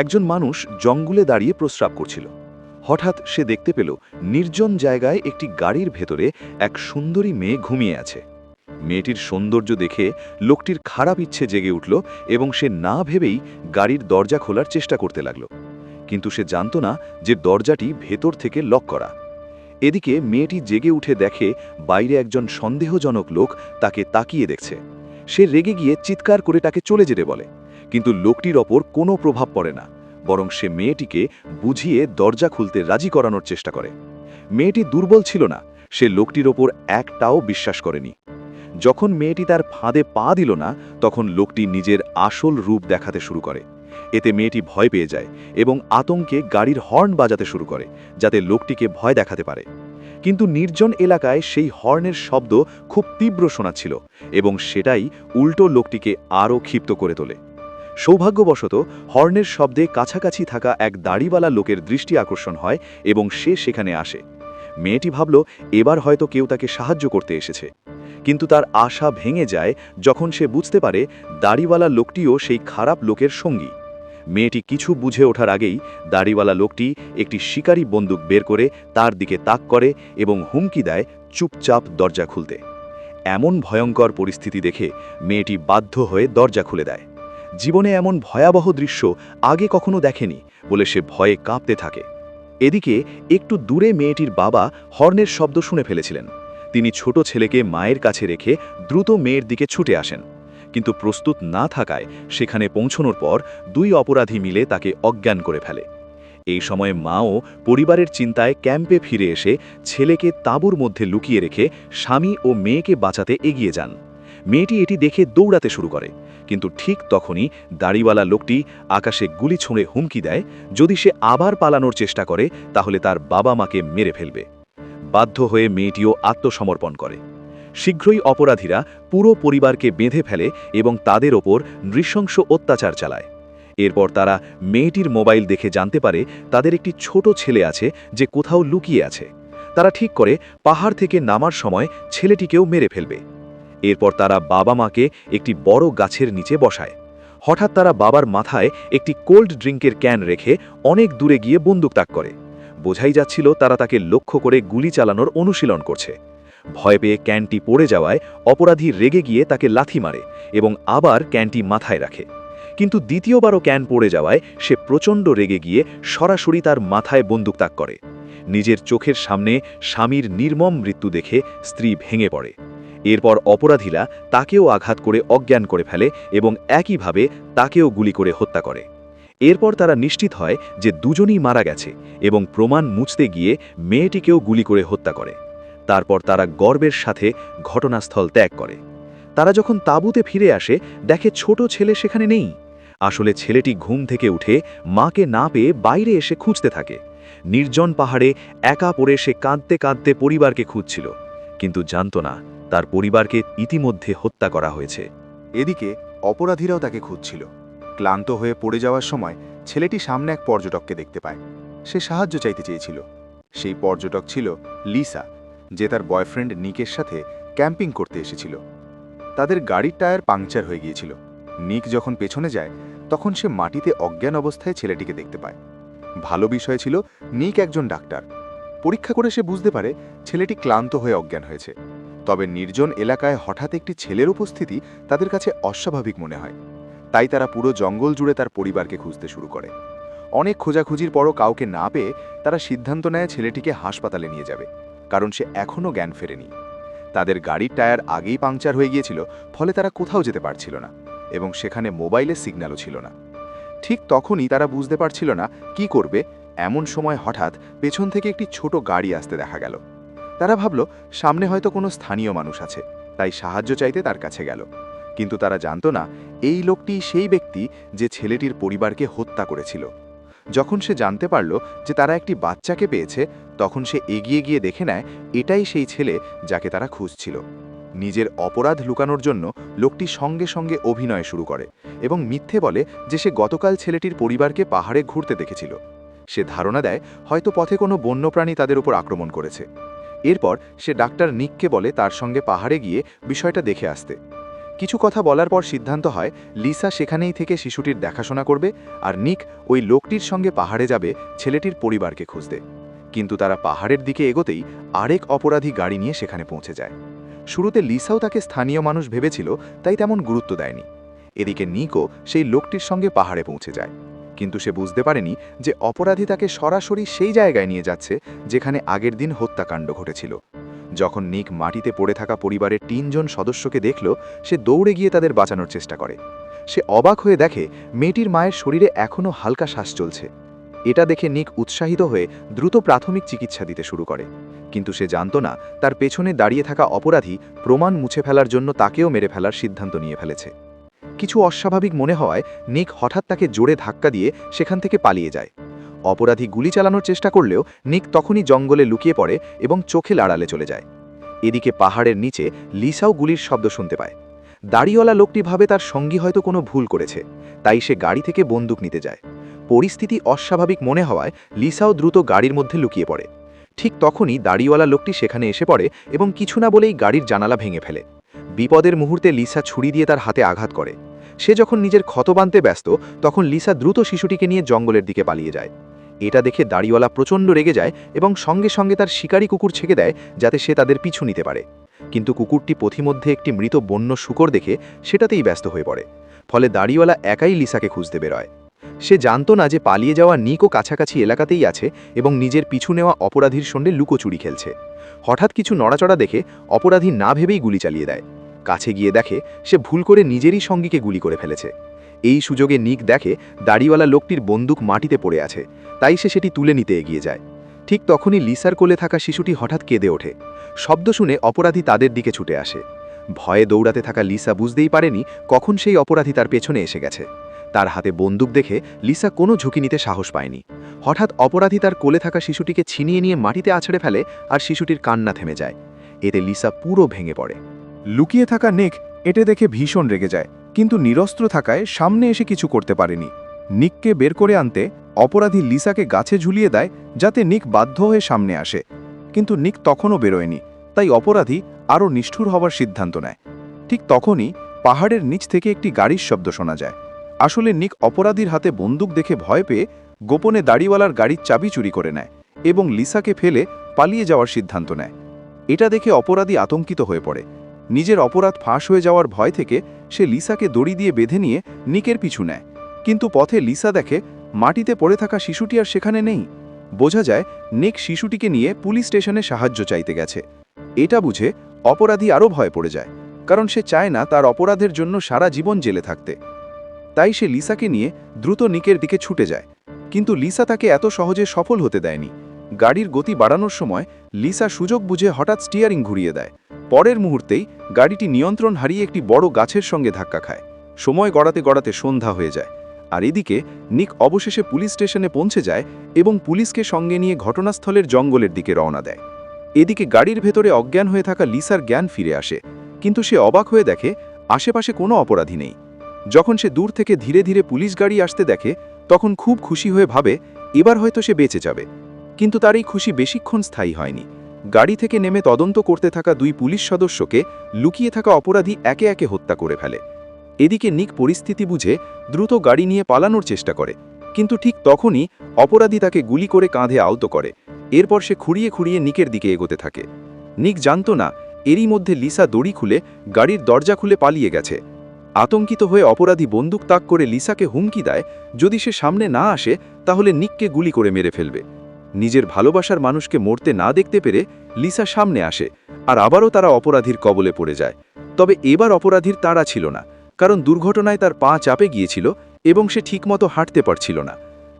একজন মানুষ জঙ্গলে দাঁড়িয়ে প্রস্রাব করছিল। হঠাৎ সে দেখতে পেল নির্জন জায়গায় একটি গাড়ির ভেতরে এক সুন্দরী মেয়ে ঘুমিয়ে আছে। মেয়েটির সৌন্দর্য দেখে লোকটির খারাপ ইচ্ছে জেগে উঠল এবং সে না ভেবেই গাড়ির দরজা খোলার চেষ্টা করতে লাগল। কিন্তু সে জানত না যে দরজাটি ভেতর থেকে লক করা। এদিকে মেয়েটি জেগে উঠে দেখে বাইরে একজন সন্দেহজনক লোক তাকে তাকিয়ে দেখছে। সে রেগে গিয়ে চিৎকার করে তাকে চলে যেতে বলে, কিন্তু লোকটির ওপর কোনো প্রভাব পড়ে না, বরং সে মেয়েটিকে বুঝিয়ে দরজা খুলতে রাজি করানোর চেষ্টা করে। মেয়েটি দুর্বল ছিল না, সে লোকটির ওপর একটাও বিশ্বাস করেনি। যখন মেয়েটি তার ফাঁদে পা দিল না, তখন লোকটি নিজের আসল রূপ দেখাতে শুরু করে। এতে মেয়েটি ভয় পেয়ে যায় এবং আতঙ্কে গাড়ির হর্ন বাজাতে শুরু করে, যাতে লোকটিকে ভয় দেখাতে পারে। কিন্তু নির্জন এলাকায় সেই হর্নের শব্দ খুব তীব্র শোনাচ্ছিল এবং সেটাই উল্টো লোকটিকে আরও ক্ষিপ্ত করে তোলে। সৌভাগ্যবশত হর্নের শব্দে কাছাকাছি থাকা এক দাড়িওয়ালা লোকের দৃষ্টি আকর্ষণ হয় এবং সে সেখানে আসে। মেয়েটি ভাবল এবার হয়তো কেউ তাকে সাহায্য করতে এসেছে, কিন্তু তার আশা ভেঙে যায় যখন সে বুঝতে পারে দাড়িওয়ালা লোকটিও সেই খারাপ লোকের সঙ্গী। মেয়েটি কিছু বুঝে ওঠার আগেই দাড়িওয়ালা লোকটি একটি শিকারী বন্দুক বের করে তার দিকে তাক করে এবং হুমকি দেয় চুপচাপ দরজা খুলতে। এমন ভয়ঙ্কর পরিস্থিতি দেখে মেয়েটি বাধ্য হয়ে দরজা খুলে দেয়। জীবনে এমন ভয়াবহ দৃশ্য আগে কখনো দেখেনি বলে সে ভয়ে কাঁপতে থাকে। এদিকে একটু দূরে মেয়েটির বাবা হর্নের শব্দ শুনে ফেলেছিলেন। তিনি ছোট ছেলেকে মায়ের কাছে রেখে দ্রুত মেয়ের দিকে ছুটে আসেন, কিন্তু প্রস্তুত না থাকায় সেখানে পৌঁছানোর পর দুই অপরাধী মিলে তাকে অজ্ঞান করে ফেলে। এই সময়ে মাও পরিবারের চিন্তায় ক্যাম্পে ফিরে এসে ছেলেকে তাঁবুর মধ্যে লুকিয়ে রেখে স্বামী ও মেয়েকে বাঁচাতে এগিয়ে যান। মেয়েটি এটি দেখে দৌড়াতে শুরু করে, কিন্তু ঠিক তখনই দাড়িওয়ালা লোকটি আকাশে গুলি ছুঁড়ে হুমকি দেয় যদি সে আবার পালানোর চেষ্টা করে তাহলে তার বাবা মাকে মেরে ফেলবে। বাধ্য হয়ে মেয়েটিও আত্মসমর্পণ করে। শীঘ্রই অপরাধীরা পুরো পরিবারকে বেঁধে ফেলে এবং তাদের ওপর নৃশংস অত্যাচার চালায়। এরপর তারা মেয়েটির মোবাইল দেখে জানতে পারে তাদের একটি ছোট ছেলে আছে যে কোথাও লুকিয়ে আছে। তারা ঠিক করে পাহাড় থেকে নামার সময় ছেলেটিকেও মেরে ফেলবে। এরপর তারা বাবা মাকে একটি বড় গাছের নিচে বসায়। হঠাৎ তারা বাবার মাথায় একটি কোল্ড ড্রিঙ্কের ক্যান রেখে অনেক দূরে গিয়ে বন্দুক তাক করে। বোঝাই যাচ্ছিল তারা তাকে লক্ষ্য করে গুলি চালানোর অনুশীলন করছে। ভয় পেয়ে ক্যানটি পড়ে যাওয়ায় অপরাধী রেগে গিয়ে তাকে লাথি মারে এবং আবার ক্যানটি মাথায় রাখে। কিন্তু দ্বিতীয়বারও ক্যান পড়ে যাওয়ায় সে প্রচণ্ড রেগে গিয়ে সরাসরি তার মাথায় বন্দুক তাক করে। নিজের চোখের সামনে স্বামীর নির্মম মৃত্যু দেখে স্ত্রী ভেঙে পড়ে। এরপর অপরাধীরা তাকেও আঘাত করে অজ্ঞান করে ফেলে এবং একইভাবে তাকেও গুলি করে হত্যা করে। এরপর তারা নিশ্চিত হয় যে দুজনই মারা গেছে এবং প্রমাণ মুছতে গিয়ে মেয়েটিকেও গুলি করে হত্যা করে। তারপর তারা গর্বের সাথে ঘটনাস্থল ত্যাগ করে। তারা যখন তাঁবুতে ফিরে আসে দেখে ছোট ছেলে সেখানে নেই। আসলে ছেলেটি ঘুম থেকে উঠে মাকে না পেয়ে বাইরে এসে খুঁজতে থাকে। নির্জন পাহাড়ে একা পড়ে সে কাঁদতে কাঁদতে পরিবারকে খুঁজছিল, কিন্তু জানত না তার পরিবারকে ইতিমধ্যে হত্যা করা হয়েছে। এদিকে অপরাধীরাও তাকে খুঁজছিল। ক্লান্ত হয়ে পড়ে যাওয়ার সময় ছেলেটি সামনে এক পর্যটককে দেখতে পায়। সে সাহায্য চাইতে চেয়েছিল। সেই পর্যটক ছিল লিসা, যে তার বয়ফ্রেন্ড নিকের সাথে ক্যাম্পিং করতে এসেছিল। তাদের গাড়ির টায়ার পাংচার হয়ে গিয়েছিল। নিক যখন পেছনে যায় তখন সে মাটিতে অজ্ঞান অবস্থায় ছেলেটিকে দেখতে পায়। ভালো বিষয় ছিল নিক একজন ডাক্তার। পরীক্ষা করে সে বুঝতে পারে ছেলেটি ক্লান্ত হয়ে অজ্ঞান হয়েছে। তবে নির্জন এলাকায় হঠাৎ একটি ছেলের উপস্থিতি তাদের কাছে অস্বাভাবিক মনে হয়। তাই তারা পুরো জঙ্গল জুড়ে তার পরিবারকে খুঁজতে শুরু করে। অনেক খোঁজাখুঁজির পরও কাউকে না পেয়ে তারা সিদ্ধান্ত নেয় ছেলেটিকে হাসপাতালে নিয়ে যাবে, কারণ সে এখনও জ্ঞান ফেরেনি। তাদের গাড়ির টায়ার আগেই পাংচার হয়ে গিয়েছিল, ফলে তারা কোথাও যেতে পারছিল না এবং সেখানে মোবাইলের সিগন্যালও ছিল না। ঠিক তখনই তারা বুঝতে পারছিল না কি করবে। এমন সময় হঠাৎ পেছন থেকে একটি ছোট গাড়ি আসতে দেখা গেল। তারা ভাবল সামনে হয়তো কোনো স্থানীয় মানুষ আছে, তাই সাহায্য চাইতে তার কাছে গেল। কিন্তু তারা জানত না এই লোকটি সেই ব্যক্তি যে ছেলেটির পরিবারকে হত্যা করেছিল। যখন সে জানতে পারল যে তারা একটি বাচ্চাকে পেয়েছে, তখন সে এগিয়ে গিয়ে দেখে নেয় এটাই সেই ছেলে যাকে তারা খুঁজছিল। নিজের অপরাধ লুকানোর জন্য লোকটি সঙ্গে সঙ্গে অভিনয় শুরু করে এবং মিথ্যে বলে যে সে গতকাল ছেলেটির পরিবারকে পাহাড়ে ঘুরতে দেখেছিল। সে ধারণা দেয় হয়তো পথে কোনো বন্যপ্রাণী তাদের উপর আক্রমণ করেছে। এরপর সে ডাক্তার নিককে বলে তার সঙ্গে পাহাড়ে গিয়ে বিষয়টা দেখে আসতে। কিছু কথা বলার পর সিদ্ধান্ত হয় লিসা সেখানেই থেকে শিশুটির দেখাশোনা করবে আর নিক ওই লোকটির সঙ্গে পাহাড়ে যাবে ছেলেটির পরিবারকে খুঁজতে। কিন্তু তারা পাহাড়ের দিকে এগোতেই আরেক অপরাধী গাড়ি নিয়ে সেখানে পৌঁছে যায়। শুরুতে লিসাও তাকে স্থানীয় মানুষ ভেবেছিল, তাই তেমন গুরুত্ব দেয়নি। এদিকে নিকও সেই লোকটির সঙ্গে পাহাড়ে পৌঁছে যায়, কিন্তু সে বুঝতে পারেনি যে অপরাধী তাকে সরাসরি সেই জায়গায় নিয়ে যাচ্ছে যেখানে আগের দিন হত্যাকাণ্ড ঘটেছিল। যখন নিক মাটিতে পড়ে থাকা পরিবারের ৩ জন সদস্যকে দেখল, সে দৌড়ে গিয়ে তাদের বাঁচানোর চেষ্টা করে। সে অবাক হয়ে দেখে মেয়েটির মায়ের শরীরে এখনও হালকা শ্বাস চলছে। এটা দেখে নিক উৎসাহিত হয়ে দ্রুত প্রাথমিক চিকিৎসা দিতে শুরু করে, কিন্তু সে জানত না তার পেছনে দাঁড়িয়ে থাকা অপরাধী প্রমাণ মুছে ফেলার জন্য তাকেও মেরে ফেলার সিদ্ধান্ত নিয়ে ফেলেছে। কিছু অস্বাভাবিক মনে হওয়ায় নিক হঠাৎ তাকে জোরে ধাক্কা দিয়ে সেখান থেকে পালিয়ে যায়। অপরাধী গুলি চালানোর চেষ্টা করলেও নিক তখনই জঙ্গলে লুকিয়ে পড়ে এবং চোখের আড়ালে চলে যায়। এদিকে পাহাড়ের নিচে লিসাও গুলির শব্দ শুনতে পায়। দাড়িওয়ালা লোকটি ভাবে তার সঙ্গী হয়তো কোনো ভুল করেছে, তাই সে গাড়ি থেকে বন্দুক নিতে যায়। পরিস্থিতি অস্বাভাবিক মনে হওয়ায় লিসাও দ্রুত গাড়ির মধ্যে লুকিয়ে পড়ে। ঠিক তখনই দাড়িওয়ালা লোকটি সেখানে এসে পড়ে এবং কিছু না বলেই গাড়ির জানালা ভেঙে ফেলে। বিপদের মুহূর্তে লিসা ছুরি দিয়ে তার হাতে আঘাত করে। সে যখন নিজের ক্ষত বাঁধতে ব্যস্ত, তখন লিসা দ্রুত শিশুটিকে নিয়ে জঙ্গলের দিকে পালিয়ে যায়। এটা দেখে দাড়িওয়ালা প্রচণ্ড রেগে যায় এবং সঙ্গে সঙ্গে তার শিকারী কুকুর ছেঁকে দেয় যাতে সে তাদের পিছু নিতে পারে। কিন্তু কুকুরটি পথিমধ্যে একটি মৃত বন্য শূকর দেখে সেটাতেই ব্যস্ত হয়ে পড়ে। ফলে দাড়িওয়ালা একাই লিসাকে খুঁজতে বেরোয়। সে জানত না যে পালিয়ে যাওয়া নিকও কাছাকাছি এলাকাতেই আছে এবং নিজের পিছু নেওয়া অপরাধীর সঙ্গে লুকোচুরি খেলছে। হঠাৎ কিছু নড়াচড়া দেখে অপরাধী না ভেবেই গুলি চালিয়ে দেয়। কাছে গিয়ে দেখে সে ভুল করে নিজেরই সঙ্গীকে গুলি করে ফেলেছে। এই সুযোগে নিক দেখে দাড়িওয়ালা লোকটির বন্দুক মাটিতে পড়ে আছে, তাই সে সেটি তুলে নিতে এগিয়ে যায়। ঠিক তখনই লিসার কোলে থাকা শিশুটি হঠাৎ কেঁদে ওঠে। শব্দ শুনে অপরাধী তাদের দিকে ছুটে আসে। ভয়ে দৌড়াতে থাকা লিসা বুঝতেই পারেনি কখন সেই অপরাধী তার পেছনে এসে গেছে। তার হাতে বন্দুক দেখে লিসা কোনো ঝুঁকি নিতে সাহস পায়নি। হঠাৎ অপরাধী তার কোলে থাকা শিশুটিকে ছিনিয়ে নিয়ে মাটিতে আছড়ে ফেলে আর শিশুটির কান্না থেমে যায়। এতে লিসা পুরো ভেঙে পড়ে। লুকিয়ে থাকা নিক এটা দেখে ভীষণ রেগে যায়, কিন্তু নিরস্ত্র থাকায় সামনে এসে কিছু করতে পারেনি। নিককে বের করে আনতে অপরাধী লিসাকে গাছে ঝুলিয়ে দেয় যাতে নিক বাধ্য হয়ে সামনে আসে, কিন্তু নিক তখনও বেরোয়নি, তাই অপরাধী আরও নিষ্ঠুর হবার সিদ্ধান্ত নেয়। ঠিক তখনই পাহাড়ের নিচ থেকে একটি গাড়ির শব্দ শোনা যায়। আসলে নিক অপরাধীর হাতে বন্দুক দেখে ভয় পেয়ে গোপনে দাড়িওয়ালার গাড়ির চাবি চুরি করে নেয় এবং লিসাকে ফেলে পালিয়ে যাওয়ার সিদ্ধান্ত নেয়। এটা দেখে অপরাধী আতঙ্কিত হয়ে পড়ে। নিজের অপরাধ ফাঁস হয়ে যাওয়ার ভয় থেকে সে লিসাকে দড়ি দিয়ে বেঁধে নিয়ে নিকের পিছু নেয়, কিন্তু পথে লিসা দেখে মাটিতে পড়ে থাকা শিশুটি আর সেখানে নেই। বোঝা যায় নিক শিশুটিকে নিয়ে পুলিশ স্টেশনে সাহায্য চাইতে গেছে। এটা বুঝে অপরাধী আরও ভয় পড়ে যায়, কারণ সে চায় না তার অপরাধের জন্য সারা জীবন জেলে থাকতে। তাই সে লিসাকে নিয়ে দ্রুত নিকের দিকে ছুটে যায়, কিন্তু লিসা তাকে এত সহজে সফল হতে দেয়নি। গাড়ির গতি বাড়ানোর সময় লিসা সুযোগ বুঝে হঠাৎ স্টিয়ারিং ঘুরিয়ে দেয়। পরের মুহূর্তেই গাড়িটি নিয়ন্ত্রণ হারিয়ে একটি বড় গাছের সঙ্গে ধাক্কা খায়। সময় গড়াতে গড়াতে সন্ধ্যা হয়ে যায়, আর এদিকে নিক অবশেষে পুলিশ স্টেশনে পৌঁছে যায় এবং পুলিশকে সঙ্গে নিয়ে ঘটনাস্থলের জঙ্গলের দিকে রওনা দেয়। এদিকে গাড়ির ভেতরে অজ্ঞান হয়ে থাকা লিসার জ্ঞান ফিরে আসে, কিন্তু সে অবাক হয়ে দেখে আশেপাশে কোনো অপরাধী নেই। যখন সে দূর থেকে ধীরে ধীরে পুলিশ গাড়ি আসতে দেখে, তখন খুব খুশি হয়ে ভাবে এবার হয়তো সে বেঁচে যাবে। কিন্তু তার এই খুশি বেশিক্ষণ স্থায়ী হয়নি। গাড়ি থেকে নেমে তদন্ত করতে থাকা 2 পুলিশ সদস্যকে লুকিয়ে থাকা অপরাধী একে একে হত্যা করে ফেলে। এদিকে নিক পরিস্থিতি বুঝে দ্রুত গাড়ি নিয়ে পালানোর চেষ্টা করে, কিন্তু ঠিক তখনই অপরাধী তাকে গুলি করে কাঁধে আহত করে। এরপর সে খুঁড়িয়ে খুঁড়িয়ে নিকের দিকে এগোতে থাকে। নিক জানত না এরই মধ্যে লিসা দড়ি খুলে গাড়ির দরজা খুলে পালিয়ে গেছে। আতঙ্কিত হয়ে অপরাধী বন্দুক তাক করে লিসাকে হুমকি দেয় যদি সে সামনে না আসে তাহলে নিককে গুলি করে মেরে ফেলবে। নিজের ভালোবাসার মানুষকে মরতে না দেখতে পেরে লিসা সামনে আসে, আর আবারও তারা অপরাধীর কবলে পড়ে যায়। তবে এবার অপরাধীর তাড়া ছিল না, কারণ দুর্ঘটনায় তার পা চাপে গিয়েছিল এবং সে ঠিকমতো হাঁটতে পারছিল না।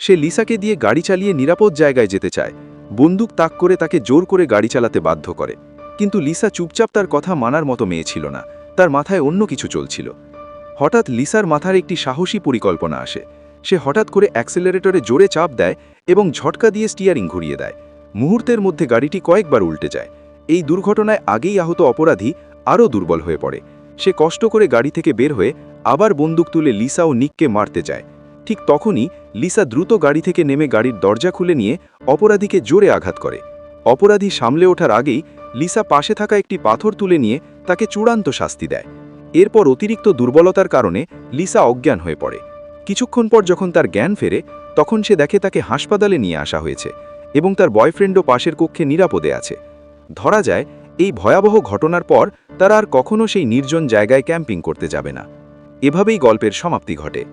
সে লিসাকে দিয়ে গাড়ি চালিয়ে নিরাপদ জায়গায় যেতে চায়। বন্দুক তাক করে তাকে জোর করে গাড়ি চালাতে বাধ্য করে, কিন্তু লিসা চুপচাপ তার কথা মানার মতো মেয়ে ছিল না, তার মাথায় অন্য কিছু চলছিল। হঠাৎ লিসার মাথার একটি সাহসী পরিকল্পনা আসে। সে হঠাৎ করে অ্যাক্সেলারেটরে জোরে চাপ দেয় এবং ঝটকা দিয়ে স্টিয়ারিং ঘুরিয়ে দেয়। মুহূর্তের মধ্যে গাড়িটি কয়েকবার উল্টে যায়। এই দুর্ঘটনায় আগেই আহত অপরাধী আরও দুর্বল হয়ে পড়ে। সে কষ্ট করে গাড়ি থেকে বের হয়ে আবার বন্দুক তুলে লিসা ও নিককে মারতে যায়। ঠিক তখনই লিসা দ্রুত গাড়ি থেকে নেমে গাড়ির দরজা খুলে নিয়ে অপরাধীকে জোরে আঘাত করে। অপরাধী সামলে ওঠার আগেই লিসা পাশে থাকা একটি পাথর তুলে নিয়ে তাকে চূড়ান্ত শাস্তি দেয়। এরপর অতিরিক্ত দুর্বলতার কারণে লিসা অজ্ঞান হয়ে পড়ে। কিছুক্ষণ পর যখন তার জ্ঞান ফেরে তখন সে দেখে তাকে হাসপাতালে নিয়ে আসা হয়েছে এবং তার বয়ফ্রেন্ডও পাশের কক্ষে নিরাপদে আছে। ধরা যায় এই ভয়াবহ ঘটনার পর তারা আর কখনো সেই নির্জন জায়গায় ক্যাম্পিং করতে যাবে না। এভাবেই গল্পের সমাপ্তি ঘটে।